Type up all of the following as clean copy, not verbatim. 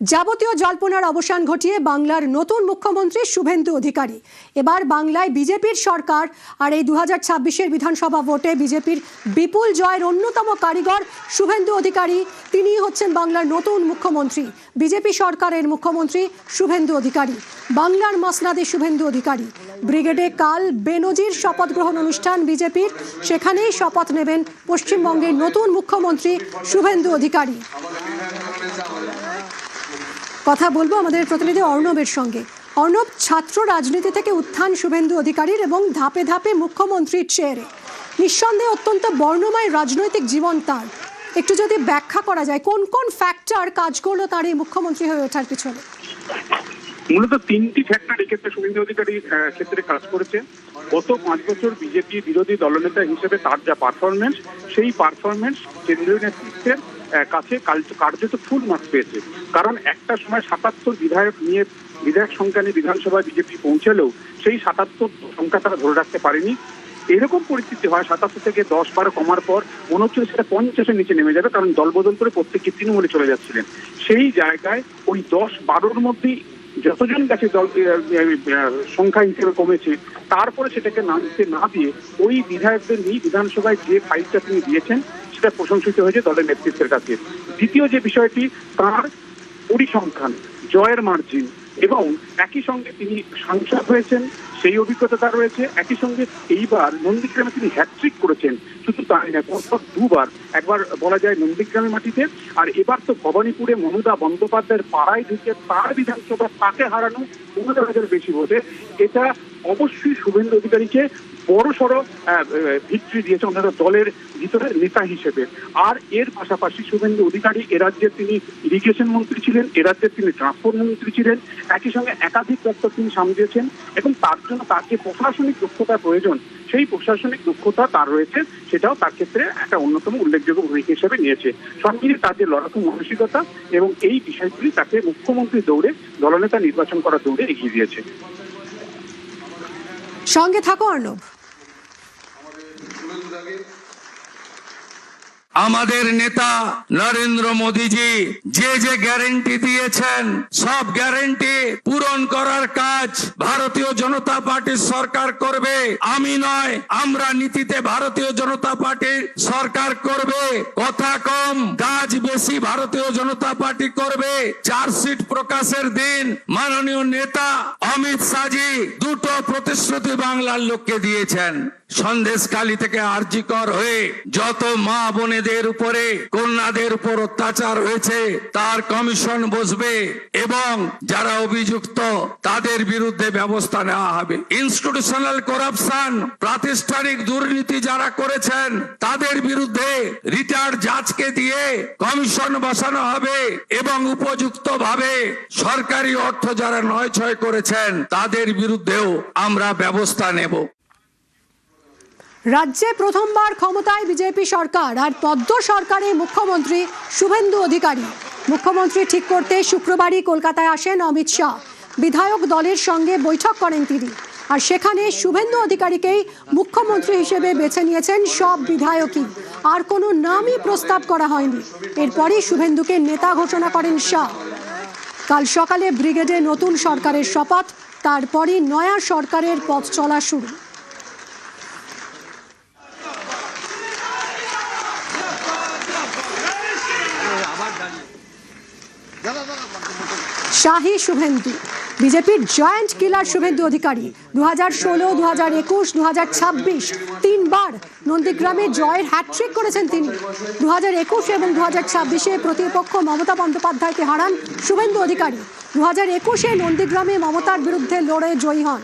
যাবতীয় জল্পনার অবসান ঘটিয়ে বাংলার নতুন মুখ্যমন্ত্রী শুভেন্দু অধিকারী। এবার বাংলায় বিজেপির সরকার, আর এই 2026-এর বিধানসভা ভোটে বিজেপির বিপুল জয়ের অন্যতম কারিগর শুভেন্দু অধিকারী। তিনি হচ্ছেন বাংলার নতুন মুখ্যমন্ত্রী, বিজেপি সরকারের মুখ্যমন্ত্রী শুভেন্দু অধিকারী। বাংলার মসনাদে শুভেন্দু অধিকারী। ব্রিগেডে কাল বেনজির শপথ গ্রহণ অনুষ্ঠান বিজেপির, সেখানেই শপথ নেবেন পশ্চিমবঙ্গের নতুন মুখ্যমন্ত্রী শুভেন্দু অধিকারী। কথা বলবো আমাদের প্রতিনিধি অর্ণবের সঙ্গে। অর্ণব, ছাত্র রাজনীতি থেকে উত্থান শুভেন্দু অধিকারীর এবং ধাপে ধাপে মুখ্যমন্ত্রীর চেয়ারে, নিঃসন্দেহে অত্যন্ত বর্ণময় রাজনৈতিক জীবন তার। একটু যদি ব্যাখ্যা করা যায়, কোন কোন ফ্যাক্টর কাজ করলো তার এই মুখ্যমন্ত্রী হয়ে ওঠার পিছনে? মূলত তিনটি ফ্যাক্টর এক্ষেত্রে শুভেন্দু অধিকারীর ক্ষেত্রে কাজ করেছে। গত 5 বছর বিজেপি বিরোধী দলনেতা হিসেবে তার যা পারফরমেন্স, সেই পারফরমেন্স কেন্দ্রীয় নেতৃত্বের কাছে কার্যত ফুল মার্কস পেয়েছে। কারণ একটা সময় 77 বিধায়ক নিয়ে বিধায়ক সংখ্যা নিয়ে বিধানসভায় বিজেপি পৌঁছলেও সেই 77 সংখ্যা তারা ধরে রাখতে পারেনি। এরকম পরিস্থিতি হয় 77 থেকে 10-12 কমার পর মনে হচ্ছিল সেটা 50-এর নিচে নেমে যাবে, কারণ দলবদল করে প্রত্যেককে তৃণমূলে চলে যাচ্ছিলেন। সেই জায়গায় ওই 10-12-র মধ্যেই যতজন গেছে দল সংখ্যা হিসেবে কমেছে, তারপরে সেটাকে নামতে না দিয়ে ওই বিধায়কদের নিয়ে বিধানসভায় যে ফাইটটা তিনি দিয়েছেন সেটা প্রশংসিত হয়েছে দলের নেতৃত্বের কাছে। দ্বিতীয় যে বিষয়টি, তার পরিসংখ্যান, জয়ের মার্জিন, এবং একই সঙ্গে তিনি সাংসদ হয়েছেন, সেই অভিজ্ঞতা তার রয়েছে। একই সঙ্গে এইবার নন্দীগ্রামে তিনি হ্যাট্রিক করেছেন, শুধু তাই না, পরপর দুবার, একবার বলা যায় নন্দীগ্রামের মাটিতে, আর এবার তো ভবানীপুরে মমতা বন্দ্যোপাধ্যায়ের পাড়ায় ঢুকে তার বিধানসভা তাকে হারানো 15,000 বেশি ভোটে। এটা অবশ্যই শুভেন্দু অধিকারীকে বড়সড় ভিক্টরি দিয়েছে ওনারা দলের ভিতরে নেতা হিসেবে। আর এর পাশাপাশি শুভেন্দু অধিকারী এরাজ্যের তিনি ইরিগেশন মন্ত্রী ছিলেন, এরাজ্যের তিনি ট্রান্সপোর্ট মন্ত্রী ছিলেন, একই সঙ্গে একাধিক দপ্তর তিনি সামলিয়েছেন, এবং তার জন্য তার যে প্রশাসনিক দক্ষতার প্রয়োজন, সেই প্রশাসনিক দক্ষতা তার রয়েছে, সেটাও তার ক্ষেত্রে একটা অন্যতম উল্লেখযোগ্য ভূমিকা হিসেবে নিয়েছে। সঙ্গে তার যে লড়াকু মানসিকতা এবং এই বিষয়গুলি তাকে মুখ্যমন্ত্রী দৌড়ে, দলনেতা নির্বাচন করার দৌড়ে এগিয়ে দিয়েছে। সঙ্গে থাকো অর্ণব। আমাদের নেতা নরেন্দ্র মোদীজি যে যে গ্যারান্টি দিয়েছেন, সব গ্যারান্টি পূরণ করার কাজ ভারতীয় জনতা পার্টির সরকার করবে। আমি নয়, আমরা নীতিতে ভারতীয় জনতা পার্টির সরকার করবে। কথা কম, কাজ বেশি ভারতীয় জনতা পার্টি করবে। চার্জশিট প্রকাশের দিন মাননীয় নেতা অমিত শাহজি দুটো প্রতিশ্রুতি বাংলার লোককে দিয়েছেন। সন্দেশখালী থেকে আরজিকর হয়ে যত মা বোনেদের উপরে, কন্যাদের উপর অত্যাচার হয়েছে তার কমিশন বসবে, এবং যারা অভিযুক্ত তাদের বিরুদ্ধে ব্যবস্থা নেওয়া হবে। ইনস্টিটিউশনাল করাপশন, প্রাতিষ্ঠানিক দুর্নীতি যারা করেছেন তাদের বিরুদ্ধে রিটায়ার্ড জাজকে দিয়ে কমিশন বসানো হবে, এবং উপযুক্ত ভাবে সরকারি অর্থ যারা নয়ছয় করেছেন তাদের বিরুদ্ধেও আমরা ব্যবস্থা নেব। রাজ্যে প্রথমবার ক্ষমতায় বিজেপি সরকার, আর পদ্ম সরকারের মুখ্যমন্ত্রী শুভেন্দু অধিকারী। মুখ্যমন্ত্রী ঠিক করতে শুক্রবারই কলকাতায় আসেন অমিত শাহ। বিধায়ক দলের সঙ্গে বৈঠক করেন তিনি, আর সেখানে শুভেন্দু অধিকারীকেই মুখ্যমন্ত্রী হিসেবে বেছে নিয়েছেন সব বিধায়কই। আর কোনো নামই প্রস্তাব করা হয়নি। এরপরই শুভেন্দুকে নেতা ঘোষণা করেন শাহ। কাল সকালে ব্রিগেডে নতুন সরকারের শপথ, তারপরই নয়া সরকারের পথ চলা শুরু। শাহী শুভেন্দু, বিজেপির জয়েন্ট কিলার শুভেন্দু অধিকারী 2016, 2021, 2026 তিনবার নন্দীগ্রামে জয়ের হ্যাট্রিক করেছেন তিনি। 2021 এবং 2026-এ প্রতিপক্ষ মমতা বন্দ্যোপাধ্যায়কে হারান শুভেন্দু অধিকারী। 2021-এ নন্দীগ্রামে মমতার বিরুদ্ধে লড়ে জয়ী হন।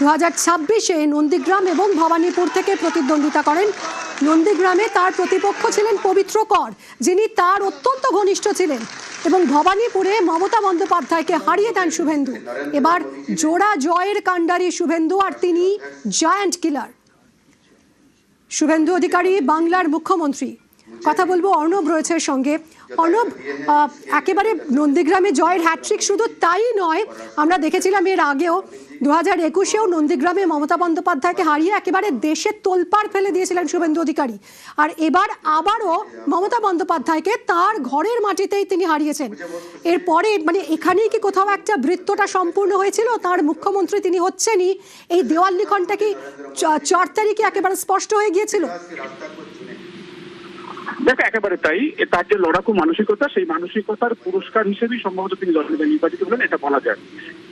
2026-এ নন্দীগ্রাম এবং ভবানীপুর থেকে প্রতিদ্বন্দ্বিতা করেন। নন্দীগ্রামে তার প্রতিপক্ষ ছিলেন পবিত্র কর, যিনি তার অত্যন্ত ঘনিষ্ঠ ছিলেন, এবং ভবানীপুরে মমতা বন্দ্যোপাধ্যায়কে হারিয়ে দেন শুভেন্দু। এবার জোড়া জয়ের কাণ্ডারি শুভেন্দু, আর তিনি জায়ান্ট কিলার। শুভেন্দু অধিকারী বাংলার মুখ্যমন্ত্রী। কথা বলবো, অর্ণব রয়েছে সঙ্গে। অর্ণব, একেবারে নন্দীগ্রামে জয়ের হ্যাট্রিক, শুধু তাই নয়, আমরা দেখেছিলাম এর আগেও 2021-এও নন্দীগ্রামে মমতা বন্দ্যোপাধ্যায়কে হারিয়ে একেবারে দেশে তোলপাড় ফেলে দিয়েছিলেন শুভেন্দু অধিকারী। আর এবার আবারও মমতা বন্দ্যোপাধ্যায়কে তার ঘরের মাটিতেই তিনি হারিয়েছেন। এরপরে মানে এখানেই কি কোথাও একটা বৃত্তটা সম্পূর্ণ হয়েছিল? তার মুখ্যমন্ত্রী তিনি হচ্ছেনই, এই দেওয়াল লিখনটা কি 4 তারিখে একেবারে স্পষ্ট হয়ে গিয়েছিল? দেখো, একেবারে তাই। তার যে লড়াকু মানসিকতা, সেই মানসিকতার পুরস্কার হিসেবেই সম্ভবত তিনি দলনেতা নির্বাচিত হলেন, এটা বলা যায়।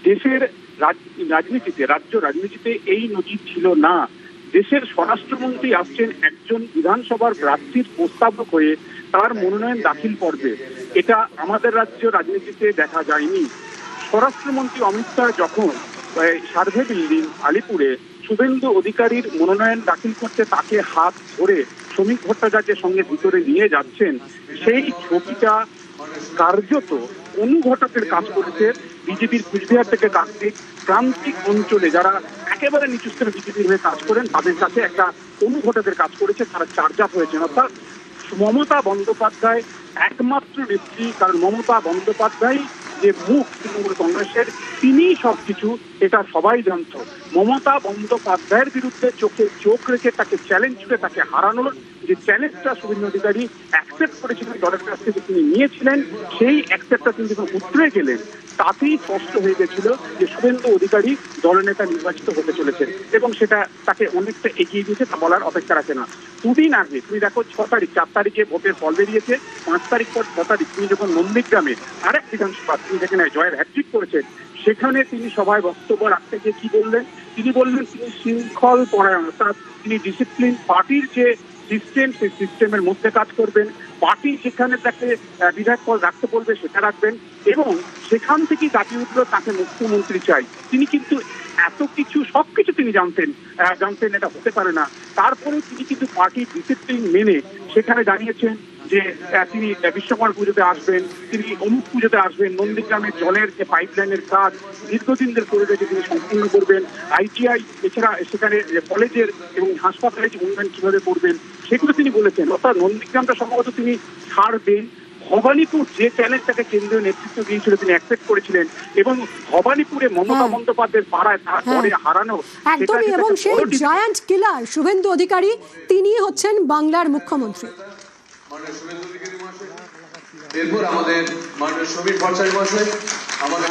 দেশের রাজনীতিতে, রাজ্য রাজনীতিতে এই নজির ছিল না। দেশের স্বরাষ্ট্রমন্ত্রী আসছেন একজন বিধানসভার প্রার্থীর প্রস্তাবক হয়ে তার মনোনয়ন দাখিল পর্বে। এটা আমাদের রাজ্য রাজনীতিতে দেখা যায়নি। স্বরাষ্ট্রমন্ত্রী অমিত শাহ যখন সার্ভে বিল্ডিং আলিপুরে শুভেন্দু অধিকারীর মনোনয়ন দাখিল করতে তাকে হাত ধরে শ্রমিক ভট্টাচার্যের সঙ্গে ভিতরে নিয়ে যাচ্ছেন, সেই ছবিটা কার্যত অনুঘটকের কাজ করেছে বিজেপির কুচবিহার থেকে কার্তিক প্রান্তিক অঞ্চলে যারা একেবারে নিচু স্তরে বিজেপির হয়ে কাজ করেন, তাদের কাছে একটা অনুঘটকের কাজ করেছে। তারা চার্জাপ হয়েছেন, অর্থাৎ মমতা বন্দ্যোপাধ্যায় একমাত্র নেত্রী। কারণ মমতা বন্দ্যোপাধ্যায় যে মুখ তৃণমূল কংগ্রেসের, তিনিই সবকিছু, এটা সবাই জানত। মমতা বন্দ্যোপাধ্যায়ের বিরুদ্ধে চোখে চোখ রেখে তাকে চ্যালেঞ্জ করে তাকে হারানোর যে চ্যালেঞ্জটা শুভেন্দু অধিকারী অ্যাকসেপ্ট করেছিলেন, দলের কাছ থেকে তিনি নিয়েছিলেন, সেই অ্যাকসেপ্টটা তিনি যখন উতরে গেলেন, তাতেই স্পষ্ট হয়ে গেছিল যে শুভেন্দু অধিকারী দলনেতা নির্বাচিত হতে চলেছেন, এবং সেটা তাকে অনেকটা এগিয়ে দিয়েছে, তা বলার অপেক্ষা রাখে না। দুদিন আগে তুমি দেখো 6 তারিখ, 4 তারিখে ভোটের ফল বেরিয়েছে, 5 তারিখ পর 6 তারিখ তিনি যখন নন্দীগ্রামে আরেক বিধানসভা তিনি যেখানে জয়ের হ্যাট্রিক করেছেন, সেখানে তিনি সভায় বক্তব্য রাখতে গিয়ে কি বললেন? তিনি বললেন তিনি শৃঙ্খল পরায়ণ, অর্থাৎ তিনি ডিসিপ্লিন, পার্টির যে সিস্টেম, সেই সিস্টেমের মধ্যে কাজ করবেন। পার্টি যেখানে তাকে বিধায়ক পদ রাখতে বলবে সেটা রাখবেন, এবং সেখান থেকেই দাবি উঠল তাকে মুখ্যমন্ত্রী চাই। তিনি কিন্তু এত কিছু, সবকিছু তিনি জানতেন এটা হতে পারে না। তারপরে তিনি কিন্তু পার্টির ডিসিপ্লিন মেনে সেখানে জানিয়েছেন যে তিনি বিশ্বকর্মা পুজোতে আসবেন, তিনি অমুক পুজোতে আসবেন, নন্দীগ্রামের জলের যে পাইপলাইনের কাজ দীর্ঘদিন ধরে করে রয়েছে তিনি সম্পূর্ণ করবেন, ITI এছাড়া সেখানে কলেজের এবং হাসপাতালের যে উন্নয়ন কিভাবে করবেন সেগুলো তিনি বলেছেন। অর্থাৎ নন্দীগ্রামটা সম্ভবত তিনি ছাড়বেন। ভবানীপুর যে চ্যালেঞ্জটাকে কেন্দ্রীয় নেতৃত্ব দিয়েছিল তিনি অ্যাকসেপ্ট করেছিলেন, এবং ভবানীপুরে মমতা বন্দ্যোপাধ্যায়ের পাড়ায় তারপরে হারানো একদমই, এবং সেই জায়ান্ট কিলার শুভেন্দু অধিকারী তিনি হচ্ছেন বাংলার মুখ্যমন্ত্রী। এরপর আমাদের মাননীয় শ্রমিক ভট্টাচার্য মহাশয় আমাদের